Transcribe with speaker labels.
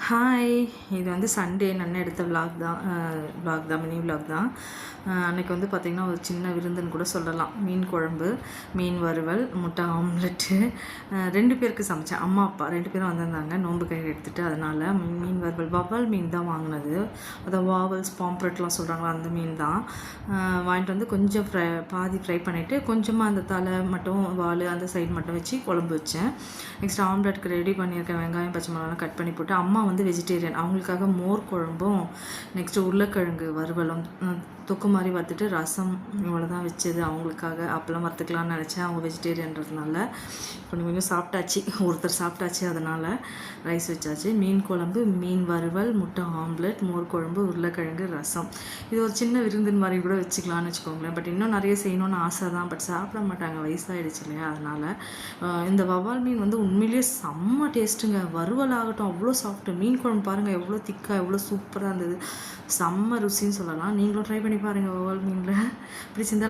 Speaker 1: Hi. இது வந்து Sunday நான் எடுத்த விலாக் தான் மினி விலாக் தான். அன்றைக்கி வந்து பார்த்திங்கன்னா ஒரு சின்ன விருந்துன்னு கூட சொல்லலாம். மீன் குழம்பு, மீன் வறுவல், முட்டை ஆம்லெட்டு, 2 பேருக்கு சமைச்சேன். அம்மா அப்பா 2 பேரும் வந்திருந்தாங்க நோன்பு கயிறு எடுத்துகிட்டு. அதனால் மீன் வறுவல் வவ்வால் மீன் தான் வாங்கினது. அதை வாவல்ஸ் பாம்ப்ரெட்லாம் சொல்கிறாங்களா அந்த மீன் தான் வாங்கிட்டு வந்து கொஞ்சம் பாதி ஃப்ரை பண்ணிவிட்டு கொஞ்சமாக அந்த தலை மட்டும் வால் அந்த சைடு மட்டும் வச்சு குழம்பு வச்சேன். நெக்ஸ்ட் ஆம்லெட்டுக்கு ரெடி பண்ணியிருக்கேன். வெங்காயம் பச்சை மிளகாலாம் கட் பண்ணி போட்டு. அம்மா வந்து வெஜிடேரியன், அவங்களுக்காக மோர் குழம்பும் நெக்ஸ்ட்டு உருளைக்கிழங்கு வறுவலும் தொக்கு மாதிரி வறுத்துட்டு ரசம் இவ்வளோ தான் வச்சது அவங்களுக்காக. அப்போல்லாம் வறுத்துக்கலாம்னு நினச்சேன். அவங்க வெஜிடேரியன்றதுனால கொஞ்சம் கொஞ்சம் சாப்பிட்டாச்சு, ஒருத்தர் சாப்பிட்டாச்சு. அதனால் ரைஸ் வச்சாச்சு. மீன் குழம்பு, மீன் வறுவல், முட்டை ஆம்லெட், மோர் குழம்பு, உருளைக்கிழங்கு, ரசம். இது ஒரு சின்ன விருந்தின் மாதிரி கூட வச்சுக்கலான்னு வச்சுக்கோங்களேன். பட் இன்னும் நிறைய செய்யணும்னு ஆசை தான். பட் சாப்பிட மாட்டாங்க, வயசாகிடுச்சு இல்லையா. அதனால் இந்த வவ்வால் மீன் வந்து உண்மையிலேயே செம்ம டேஸ்ட்டுங்க. வறுவல் ஆகட்டும் அவ்வளோ சாஃப்ட்டு. மீன் குழம்பு பாருங்கள் எவ்வளோ திக்காக எவ்வளோ சூப்பராக இருந்தது. செம்ம ருசின்னு சொல்லலாம். நீங்களும் ட்ரை பண்ணி பாருங்கள் வவ்வால் மீனில் பிடிச்சிருந்தா